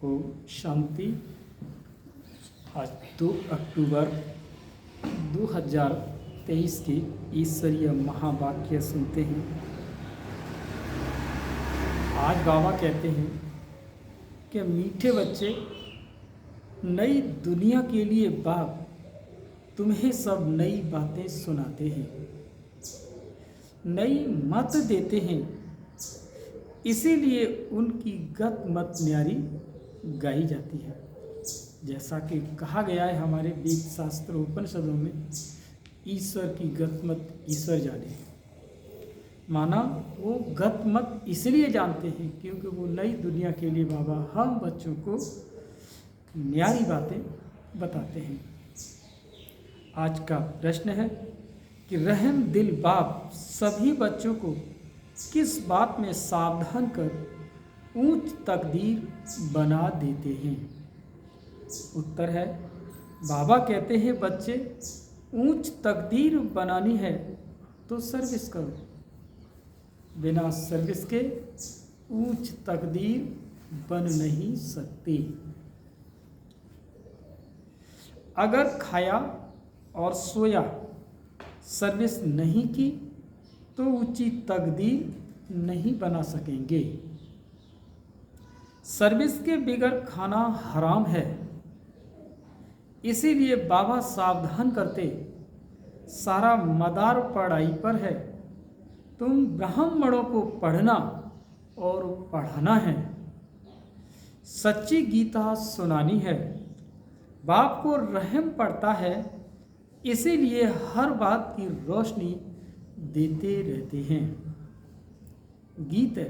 ओम शांति। आज 2 अक्टूबर 2023 के ईश्वरीय महावाक्य सुनते हैं। आज बाबा कहते हैं कि मीठे बच्चे, नई दुनिया के लिए बाप तुम्हें सब नई बातें सुनाते हैं, नई मत देते हैं, इसीलिए उनकी गत मत न्यारी गाई जाती है। जैसा कि कहा गया है हमारे वेद शास्त्र उपनिषदों में, ईश्वर की गत मत ईश्वर जाने। माना वो गत मत इसलिए जानते हैं क्योंकि वो नई दुनिया के लिए बाबा हम बच्चों को न्यारी बातें बताते हैं। आज का प्रश्न है कि रहम दिल बाप सभी बच्चों को किस बात में सावधान कर ऊंच तकदीर बना देते हैं। उत्तर है, बाबा कहते हैं बच्चे, ऊंच तकदीर बनानी है तो सर्विस करो, बिना सर्विस के ऊंच तकदीर बन नहीं सकती। अगर खाया और सोया, सर्विस नहीं की तो ऊंची तकदीर नहीं बना सकेंगे। सर्विस के बिगर खाना हराम है, इसीलिए बाबा सावधान करते, सारा मदार पढ़ाई पर है, तुम ब्राह्मणों को पढ़ना और पढ़ाना है, सच्ची गीता सुनानी है। बाप को रहम पड़ता है, इसीलिए हर बात की रोशनी देते रहते हैं। गीत है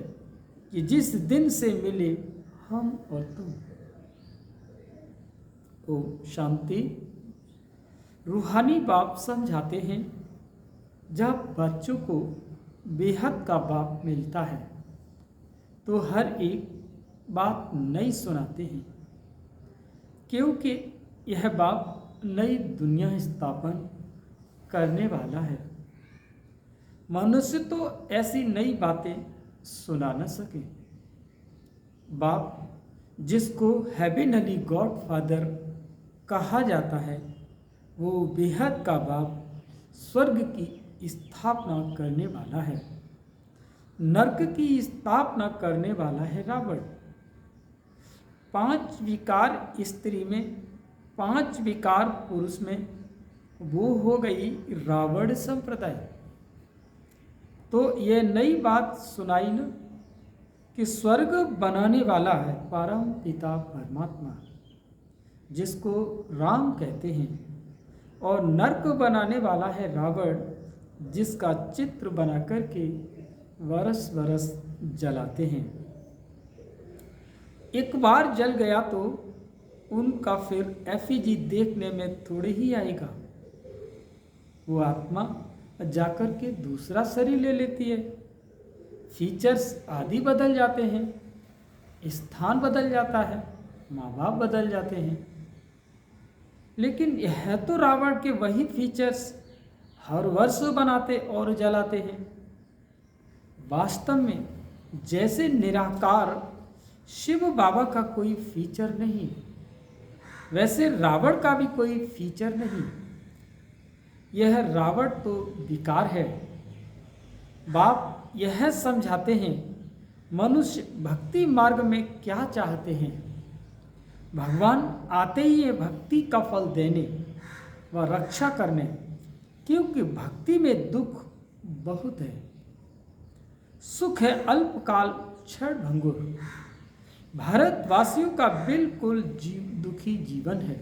कि जिस दिन से मिले हम और तुम। ओम शांति। रूहानी बाप समझाते हैं, जब बच्चों को बेहद का बाप मिलता है तो हर एक बात नई सुनाते हैं, क्योंकि यह बाप नई दुनिया स्थापन करने वाला है। मनुष्य तो ऐसी नई बातें सुना न सके। बाप जिसको हेवेनली गॉड फादर कहा जाता है, वो बेहद का बाप स्वर्ग की स्थापना करने वाला है, नरक की स्थापना करने वाला है रावण। 5 विकार स्त्री में, 5 विकार पुरुष में, वो हो गई रावण संप्रदाय। तो ये नई बात सुनाई न कि स्वर्ग बनाने वाला है परम पिता परमात्मा, जिसको राम कहते हैं, और नरक बनाने वाला है रावण, जिसका चित्र बना करके वर्ष वर्ष जलाते हैं। एक बार जल गया तो उनका फिर एफिजी देखने में थोड़े ही आएगा। वो आत्मा जाकर के दूसरा शरीर ले लेती है, फीचर्स आदि बदल जाते हैं, स्थान बदल जाता है, माँ बाप बदल जाते हैं, लेकिन यह तो रावण के वही फीचर्स हर वर्ष बनाते और जलाते हैं। वास्तव में जैसे निराकार शिव बाबा का कोई फीचर नहीं, वैसे रावण का भी कोई फीचर नहीं। यह रावण तो विकार है। बाप यह समझाते हैं, मनुष्य भक्ति मार्ग में क्या चाहते हैं। भगवान आते ही ये भक्ति का फल देने व रक्षा करने, क्योंकि भक्ति में दुख बहुत है। सुख है अल्पकाल क्षण भंगुर। भारतवासियों का बिल्कुल दुखी जीवन है।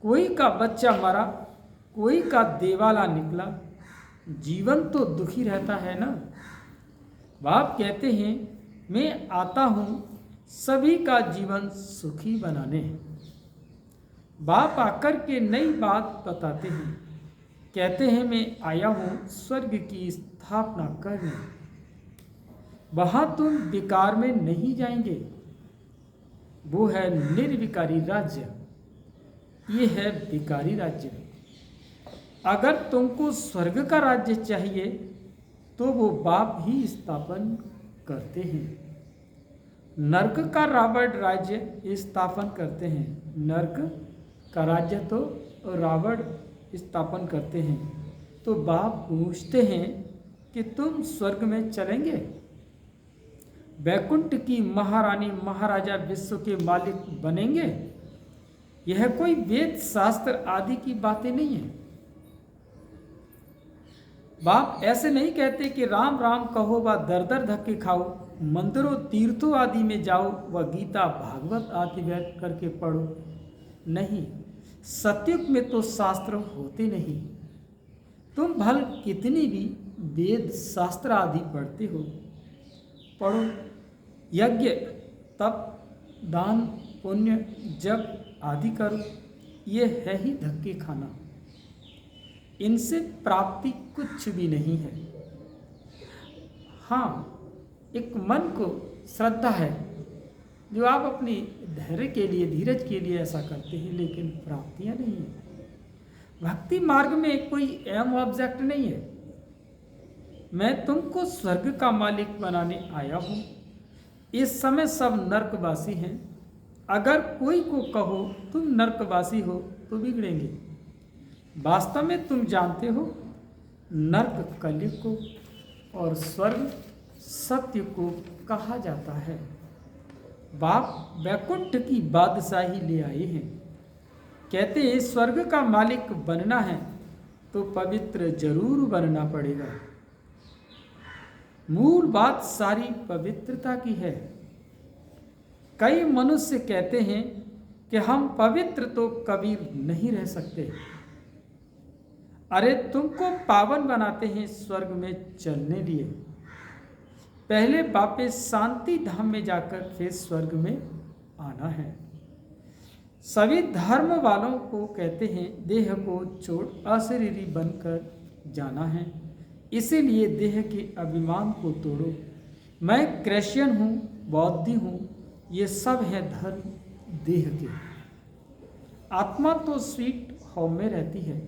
कोई का बच्चा मरा, कोई का देवाला निकला, जीवन तो दुखी रहता है ना। बाप कहते हैं, मैं आता हूँ सभी का जीवन सुखी बनाने। बाप आकर के नई बात बताते हैं, कहते हैं मैं आया हूँ स्वर्ग की स्थापना करने। वहाँ तुम विकार में नहीं जाएंगे, वो है निर्विकारी राज्य, ये है विकारी राज्य। अगर तुमको स्वर्ग का राज्य चाहिए तो वो बाप ही स्थापन करते हैं। नर्क का रावण राज्य स्थापन करते हैं। नर्क का राज्य तो रावण स्थापन करते हैं। तो बाप पूछते हैं कि तुम स्वर्ग में चलेंगे? वैकुंठ की महारानी महाराजा विश्व के मालिक बनेंगे? यह कोई वेद शास्त्र आदि की बातें नहीं है। बाप ऐसे नहीं कहते कि राम राम कहो व दर दर धक्के खाओ, मंदिरों तीर्थों आदि में जाओ व गीता भागवत आदि बैठ करके पढ़ो। नहीं, सतयुग में तो शास्त्र होते नहीं। तुम भल कितनी भी वेद शास्त्र आदि पढ़ते हो, पढ़ो, यज्ञ तप दान पुण्य जप आदि करो, ये है ही धक्के खाना। इनसे प्राप्ति कुछ भी नहीं है। हाँ, एक मन को श्रद्धा है जो आप अपनी धैर्य के लिए धीरज के लिए ऐसा करते हैं, लेकिन प्राप्तियां नहीं है। भक्ति मार्ग में कोई एम ऑब्जेक्ट नहीं है। मैं तुमको स्वर्ग का मालिक बनाने आया हूँ। इस समय सब नर्कवासी हैं। अगर कोई को कहो तुम नर्कवासी हो तो बिगड़ेंगे। वास्तव में तुम जानते हो, नर्क कलयुग को और स्वर्ग सत्य को कहा जाता है। बाप वैकुंठ की बादशाही ले आए हैं। कहते हैं स्वर्ग का मालिक बनना है तो पवित्र जरूर बनना पड़ेगा। मूल बात सारी पवित्रता की है। कई मनुष्य कहते हैं कि हम पवित्र तो कभी नहीं रह सकते। अरे तुमको पावन बनाते हैं स्वर्ग में चलने लिए। पहले वापस शांति धाम में जाकर फिर स्वर्ग में आना है। सभी धर्म वालों को कहते हैं देह को छोड़ अशरीरी बनकर जाना है। इसीलिए देह के अभिमान को तोड़ो। मैं क्रिश्चियन हूँ, बौद्धी हूँ, ये सब है धर्म देह के। आत्मा तो स्वीट होम में रहती है।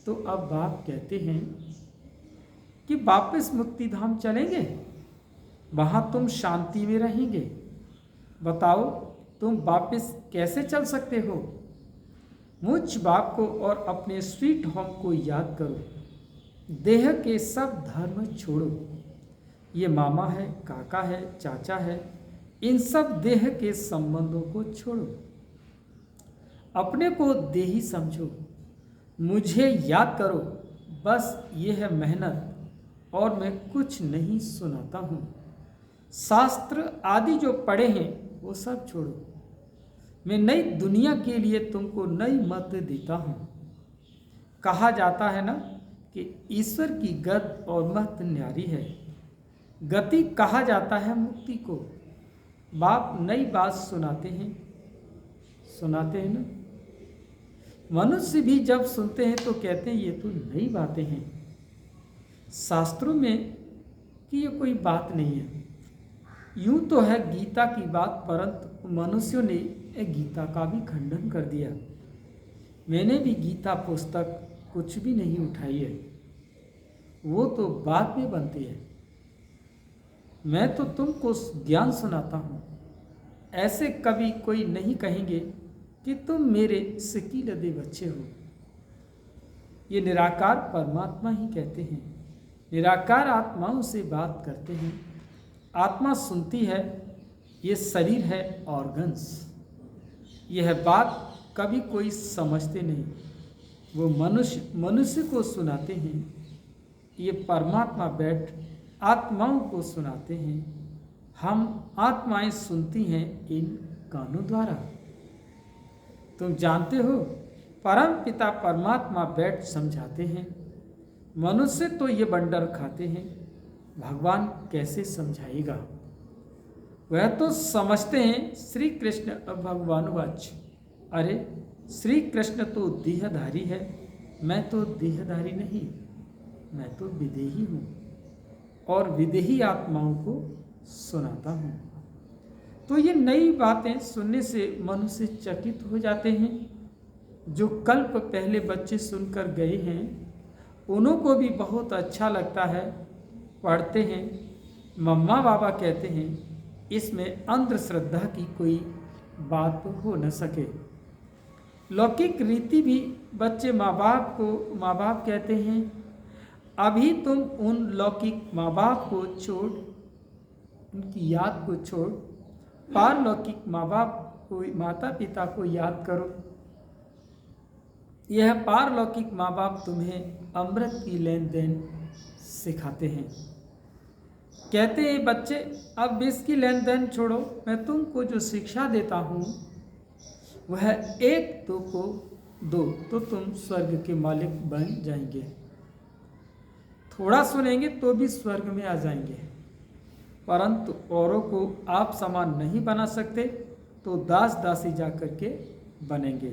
तो अब बाप कहते हैं कि वापस मुक्ति धाम चलेंगे, वहां तुम शांति में रहेंगे। बताओ तुम वापस कैसे चल सकते हो? मुझ बाप को और अपने स्वीट होम को याद करो। देह के सब धर्म छोड़ो। ये मामा है, काका है, चाचा है, इन सब देह के संबंधों को छोड़ो। अपने को देही समझो। मुझे याद करो। बस ये है मेहनत और मैं कुछ नहीं सुनाता हूँ। शास्त्र आदि जो पढ़े हैं वो सब छोड़ो। मैं नई दुनिया के लिए तुमको नई मत देता हूँ। कहा जाता है ना कि ईश्वर की गत और मत न्यारी है। गति कहा जाता है मुक्ति को। बाप नई बात सुनाते हैं ना। मनुष्य भी जब सुनते हैं तो कहते हैं ये तो नई बातें हैं। शास्त्रों में कि ये कोई बात नहीं है। यूं तो है गीता की बात, परंतु मनुष्यों ने गीता का भी खंडन कर दिया। मैंने भी गीता पुस्तक कुछ भी नहीं उठाई है, वो तो बाद में बनती है। मैं तो तुमको ज्ञान सुनाता हूँ। ऐसे कभी कोई नहीं कहेंगे कि तुम मेरे सिकी लदे बच्चे हो। ये निराकार परमात्मा ही कहते हैं। निराकार आत्माओं से बात करते हैं। आत्मा सुनती है, ये शरीर है ऑर्गन्स। यह बात कभी कोई समझते नहीं। वो मनुष्य को सुनाते हैं। ये परमात्मा बैठ आत्माओं को सुनाते हैं। हम आत्माएं सुनती हैं इन कानों द्वारा। तुम जानते हो परम पिता परमात्मा बैठ समझाते हैं। मनुष्य तो ये बंडर खाते हैं, भगवान कैसे समझाएगा? वह तो समझते हैं। श्री कृष्ण भगवान वाच, अरे श्री कृष्ण तो देहधारी है, मैं तो देहधारी नहीं, मैं तो विदेही हूँ और विदेही आत्माओं को सुनाता हूँ। तो ये नई बातें सुनने से मनुष्य चकित हो जाते हैं। जो कल्प पहले बच्चे सुनकर गए हैं उन्हों को भी बहुत अच्छा लगता है, पढ़ते हैं। मम्मा बाबा कहते हैं इसमें अंधश्रद्धा की कोई बात हो न सके। लौकिक रीति भी बच्चे माँ बाप कहते हैं, अभी तुम उन लौकिक माँ बाप को छोड़, उनकी याद को छोड़ पारलौकिक माँ बाप को, माता पिता को याद करो। यह पारलौकिक माँ बाप तुम्हें अमृत की लेन देन सिखाते हैं। कहते हैं बच्चे अब इसकी लेन देन छोड़ो, मैं तुमको जो शिक्षा देता हूँ वह एक दो को दो तो तुम स्वर्ग के मालिक बन जाएंगे। थोड़ा सुनेंगे तो भी स्वर्ग में आ जाएंगे, परंतु औरों को आप समान नहीं बना सकते तो दास दासी जा कर के बनेंगे।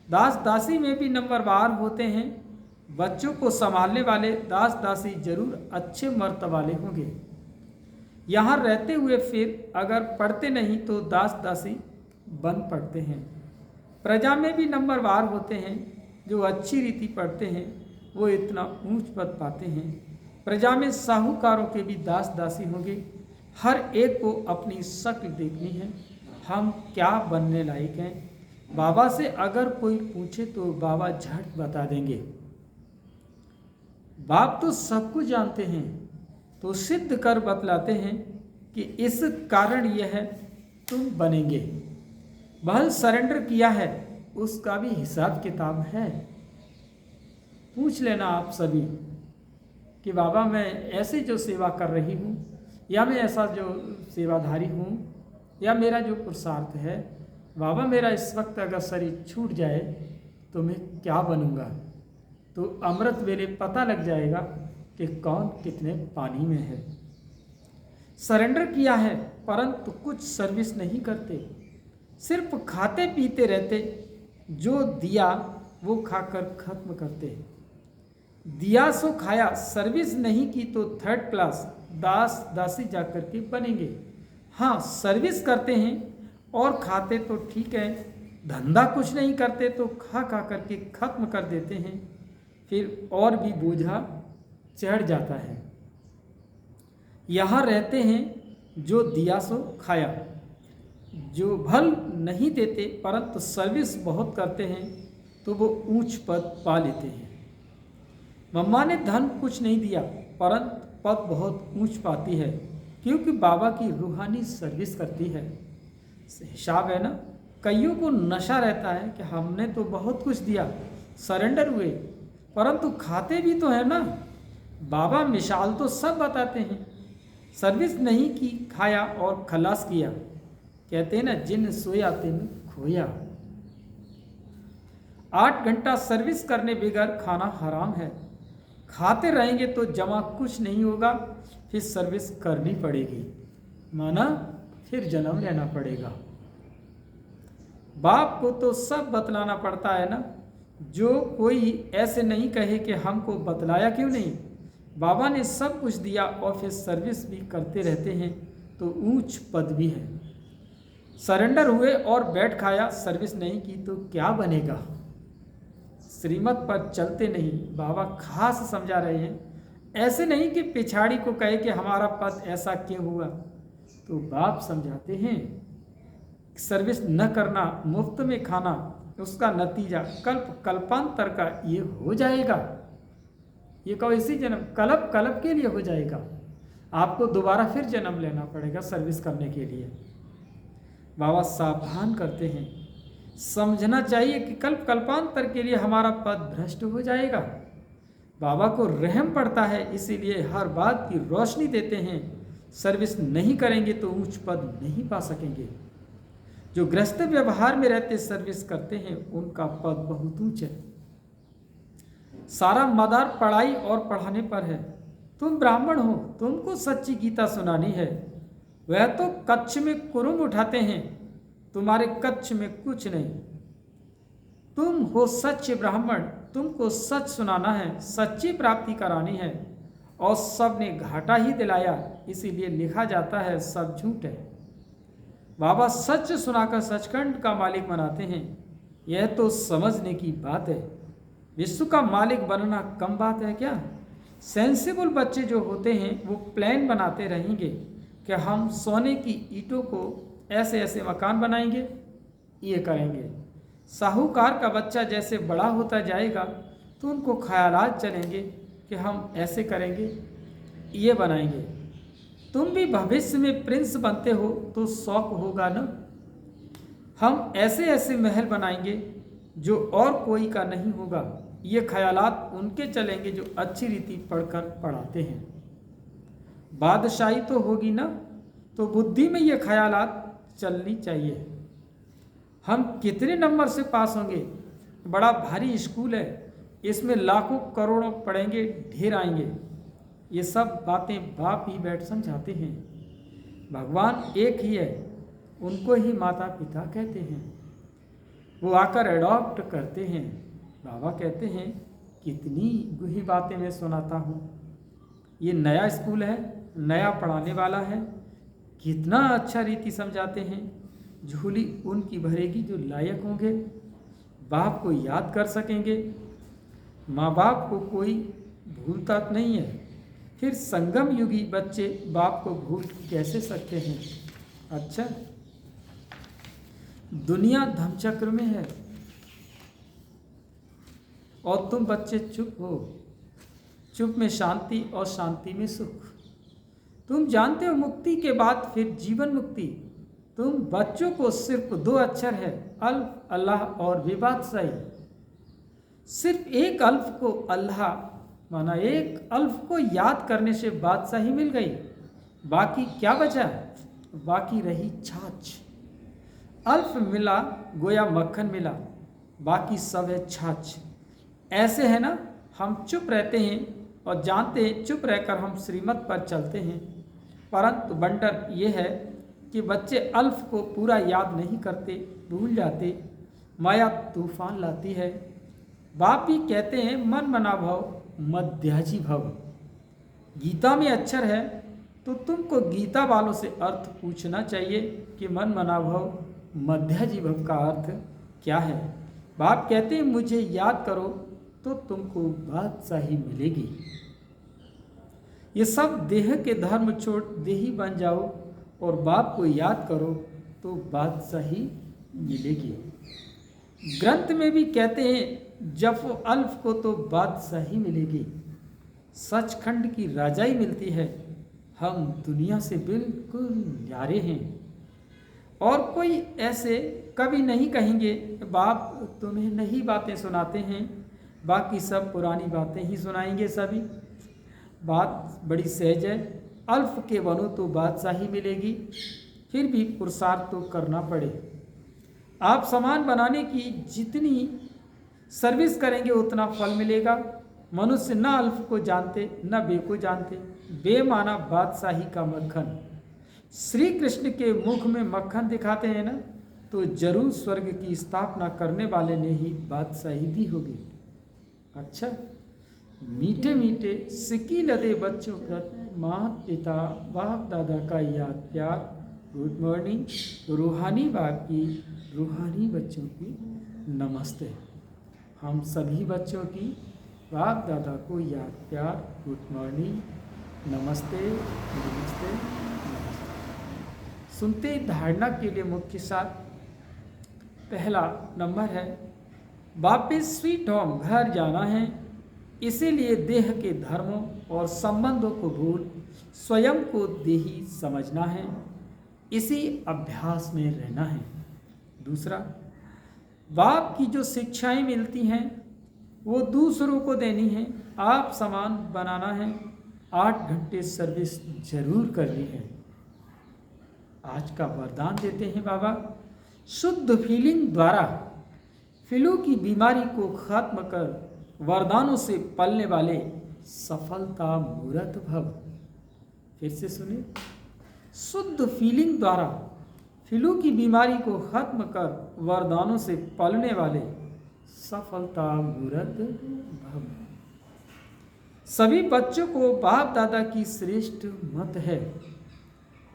दास दासी में भी नंबरवार होते हैं। बच्चों को संभालने वाले दास दासी जरूर अच्छे मर्तबे वाले होंगे। यहाँ रहते हुए फिर अगर पढ़ते नहीं तो दास दासी बन पड़ते हैं। प्रजा में भी नंबरवार होते हैं। जो अच्छी रीति पढ़ते हैं वो इतना ऊंच पद पाते हैं। प्रजा में साहूकारों के भी दास दासी होंगे। हर एक को अपनी शक्ल देखनी है, हम क्या बनने लायक हैं। बाबा से अगर कोई पूछे तो बाबा झट बता देंगे। बाप तो सब कुछ जानते हैं, तो सिद्ध कर बतलाते हैं कि इस कारण यह तुम बनेंगे। बहल सरेंडर किया है उसका भी हिसाब किताब है। पूछ लेना आप सभी कि बाबा मैं ऐसे जो सेवा कर रही हूँ, या मैं ऐसा जो सेवाधारी हूँ, या मेरा जो पुरुषार्थ है, बाबा मेरा इस वक्त अगर शरीर छूट जाए तो मैं क्या बनूंगा। तो अमृत वेले पता लग जाएगा कि कौन कितने पानी में है। सरेंडर किया है परंतु कुछ सर्विस नहीं करते, सिर्फ खाते पीते रहते। जो दिया वो खाकर खत्म करते। दिया सो खाया, सर्विस नहीं की तो थर्ड क्लास दास दासी जाकर के बनेंगे। हाँ, सर्विस करते हैं और खाते तो ठीक है, धंधा कुछ नहीं करते तो खा करके खत्म कर देते हैं, फिर और भी बोझा चढ़ जाता है। यहाँ रहते हैं जो दिया सो खाया, जो भल नहीं देते परंतु सर्विस बहुत करते हैं तो वो ऊंच पद पा लेते हैं। मम्मा ने धन कुछ नहीं दिया परंतु पद बहुत ऊंच पाती है, क्योंकि बाबा की रूहानी सर्विस करती है। हिसाब है ना, कईयों को नशा रहता है कि हमने तो बहुत कुछ दिया, सरेंडर हुए, परंतु खाते भी तो है ना। बाबा मिसाल तो सब बताते हैं। सर्विस नहीं की, खाया और खलास किया। कहते हैं ना, जिन सोया तिन खोया। 8 घंटा सर्विस करने बगैर खाना हराम है। खाते रहेंगे तो जमा कुछ नहीं होगा, फिर सर्विस करनी पड़ेगी, माना फिर जन्म लेना पड़ेगा। बाप को तो सब बतलाना पड़ता है ना। जो कोई ऐसे नहीं कहे कि हमको बतलाया क्यों नहीं। बाबा ने सब कुछ दिया और फिर सर्विस भी करते रहते हैं तो ऊंच पद भी है। सरेंडर हुए और बैठ खाया, सर्विस नहीं की तो क्या बनेगा। श्रीमत पर चलते नहीं, बाबा खास समझा रहे हैं। ऐसे नहीं कि पिछाड़ी को कहे कि हमारा पद ऐसा क्यों हुआ। तो बाप समझाते हैं सर्विस न करना, मुफ्त में खाना, उसका नतीजा कल्पांतर का ये हो जाएगा। ये कहो इसी जन्म, कल्प के लिए हो जाएगा। आपको दोबारा फिर जन्म लेना पड़ेगा सर्विस करने के लिए। बाबा सावधान करते हैं, समझना चाहिए कि कल्पांतर के लिए हमारा पद भ्रष्ट हो जाएगा। बाबा को रहम पड़ता है, इसीलिए हर बात की रोशनी देते हैं। सर्विस नहीं करेंगे तो ऊंच पद नहीं पा सकेंगे। जो गृहस्थ व्यवहार में रहते सर्विस करते हैं उनका पद बहुत ऊंच है। सारा मदार पढ़ाई और पढ़ाने पर है। तुम ब्राह्मण हो, तुमको सच्ची गीता सुनानी है। वह तो कच्छ में कुरुम उठाते हैं, तुम्हारे कच्छ में कुछ नहीं। तुम हो सच्चे ब्राह्मण, तुमको सच सुनाना है, सच्ची प्राप्ति करानी है। और सब ने घाटा ही दिलाया, इसीलिए लिखा जाता है सब झूठ है। बाबा सच सुनाकर सचखंड का मालिक बनाते हैं। यह तो समझने की बात है। विश्व का मालिक बनना कम बात है क्या। सेंसिबल बच्चे जो होते हैं वो प्लान बनाते रहेंगे, कि हम सोने की ईंटों को ऐसे ऐसे मकान बनाएंगे, ये करेंगे। साहूकार का बच्चा जैसे बड़ा होता जाएगा तो उनको ख्यालात चलेंगे कि हम ऐसे करेंगे, ये बनाएंगे। तुम भी भविष्य में प्रिंस बनते हो तो शौक होगा ना, हम ऐसे ऐसे महल बनाएंगे जो और कोई का नहीं होगा। ये ख्यालात उनके चलेंगे जो अच्छी रीति पढ़कर पढ़ाते हैं। बादशाही तो होगी ना, तो बुद्धि में ये ख्यालात चलनी चाहिए। हम कितने नंबर से पास होंगे, बड़ा भारी स्कूल है, इसमें लाखों करोड़ों पढ़ेंगे, ढेर आएंगे। ये सब बातें बाप ही बैठ समझाते हैं। भगवान एक ही है, उनको ही माता पिता कहते हैं। वो आकर एडॉप्ट करते हैं। बाबा कहते हैं कितनी गुही बातें मैं सुनाता हूँ। ये नया स्कूल है, नया पढ़ाने वाला है, कितना अच्छा रीति समझाते हैं। झोली उनकी भरेगी जो लायक होंगे, बाप को याद कर सकेंगे। माँ बाप को कोई भूलता नहीं है, फिर संगम युगी बच्चे बाप को भूल कैसे सकते हैं। अच्छा, दुनिया धर्मचक्र में है और तुम बच्चे चुप हो। चुप में शांति और शांति में सुख। तुम जानते हो मुक्ति के बाद फिर जीवन मुक्ति। तुम बच्चों को सिर्फ 2 अक्षर है, अल्फ अल्लाह और बेबादशाही। सिर्फ एक अल्फ को अल्लाह माना, एक अल्फ को याद करने से बादशाही मिल गई। बाकी क्या बचा? बाकी रही छाछ। अल्फ मिला गोया मक्खन मिला, बाकी सब है छाछ। ऐसे है ना, हम चुप रहते हैं और जानते हैं चुप रहकर हम श्रीमत पर चलते हैं। परंतु बंडर ये है कि बच्चे अल्फ को पूरा याद नहीं करते, भूल जाते। माया तूफान लाती है। बाप भी कहते हैं मन मना भव मध्याजी भव। गीता में अक्षर है तो तुमको गीता वालों से अर्थ पूछना चाहिए कि मन मना भव मध्याजी भव का अर्थ क्या है। बाप कहते हैं मुझे याद करो तो तुमको बादशाही मिलेगी। ये सब देह के धर्म छोड़ देही बन जाओ और बाप को याद करो तो बादशाही मिलेगी। ग्रंथ में भी कहते हैं जफ अल्फ को तो बादशाही मिलेगी। सचखंड की राजाई मिलती है। हम दुनिया से बिल्कुल न्यारे हैं और कोई ऐसे कभी नहीं कहेंगे बाप तुम्हें नई बातें सुनाते हैं, बाकी सब पुरानी बातें ही सुनाएंगे। सभी बात बड़ी सहज है। अल्फ के बनो तो बादशाही मिलेगी, फिर भी पुरुषार्थ तो करना पड़े। आप सामान बनाने की जितनी सर्विस करेंगे उतना फल मिलेगा। मनुष्य न अल्फ को जानते न बे को जानते। बे माना बादशाही का मक्खन। श्री कृष्ण के मुख में मक्खन दिखाते हैं ना, तो जरूर स्वर्ग की स्थापना करने वाले ने ही बादशाही दी होगी। अच्छा, मीठे मीठे सिक्की लदे बच्चों पर माँ पिता बाप दादा का याद प्यार। Good morning. रूहानी बाप की रूहानी बच्चों की नमस्ते। हम सभी बच्चों की बाप दादा को याद प्यार। गुड मॉर्निंग, नमस्ते नमस्ते नमस्ते। सुनते धारणा के लिए मुख्य साथ पहला नंबर है वापिस स्वीट होम घर जाना है। इसीलिए देह के धर्मों और संबंधों को भूल स्वयं को देही समझना है। इसी अभ्यास में रहना है। दूसरा, बाप की जो शिक्षाएं मिलती हैं वो दूसरों को देनी है। आप सामान बनाना है, 8 घंटे सर्विस जरूर करनी है। आज का वरदान देते हैं बाबा, शुद्ध फीलिंग द्वारा फ्लू की बीमारी को खत्म कर वरदानों से पलने वाले सफलता मूर्त भव। फिर से सुने, शुद्ध फीलिंग द्वारा फ्लू की बीमारी को खत्म कर वरदानों से पलने वाले सफलता मूर्त भव। सभी बच्चों को बाप दादा की श्रेष्ठ मत है,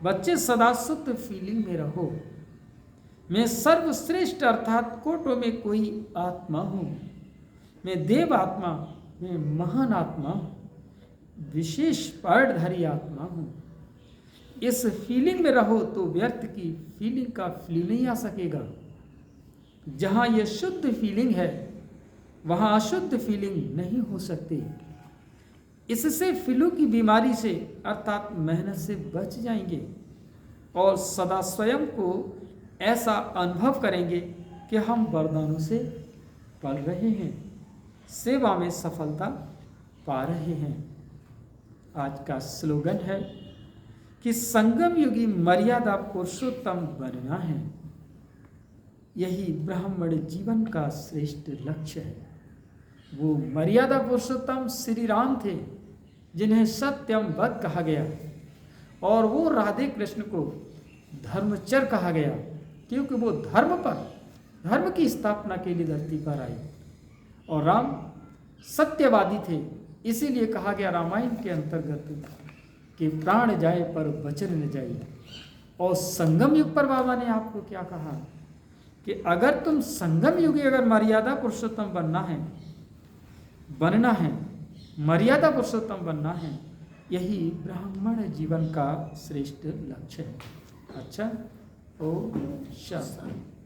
बच्चे सदा शुद्ध फीलिंग में रहो। मैं सर्वश्रेष्ठ अर्थात कोटों में कोई आत्मा हूँ। मैं देव आत्मा, मैं महान आत्मा, विशेष पर्णधारी आत्मा हूँ। इस फीलिंग में रहो तो व्यर्थ की फीलिंग का फील नहीं आ सकेगा। जहाँ ये शुद्ध फीलिंग है वहाँ अशुद्ध फीलिंग नहीं हो सकती। इससे फिलू की बीमारी से अर्थात मेहनत से बच जाएंगे और सदा स्वयं को ऐसा अनुभव करेंगे कि हम वरदानों से पल रहे हैं, सेवा में सफलता पा रहे हैं। आज का स्लोगन है कि संगम युगी मर्यादा पुरुषोत्तम बनना है। यही ब्राह्मण जीवन का श्रेष्ठ लक्ष्य है। वो मर्यादा पुरुषोत्तम श्री राम थे जिन्हें सत्यम वध कहा गया, और वो राधे कृष्ण को धर्मचर कहा गया क्योंकि वो धर्म की स्थापना के लिए धरती पर आए। और राम सत्यवादी थे, इसीलिए कहा गया रामायण के अंतर्गत कि प्राण जाए पर वचन न जाए। और संगम युग पर बाबा ने आपको क्या कहा कि अगर तुम संगम युगी अगर मर्यादा पुरुषोत्तम बनना है, मर्यादा पुरुषोत्तम बनना है, यही ब्राह्मण जीवन का श्रेष्ठ लक्ष्य है। अच्छा, ओम शांति।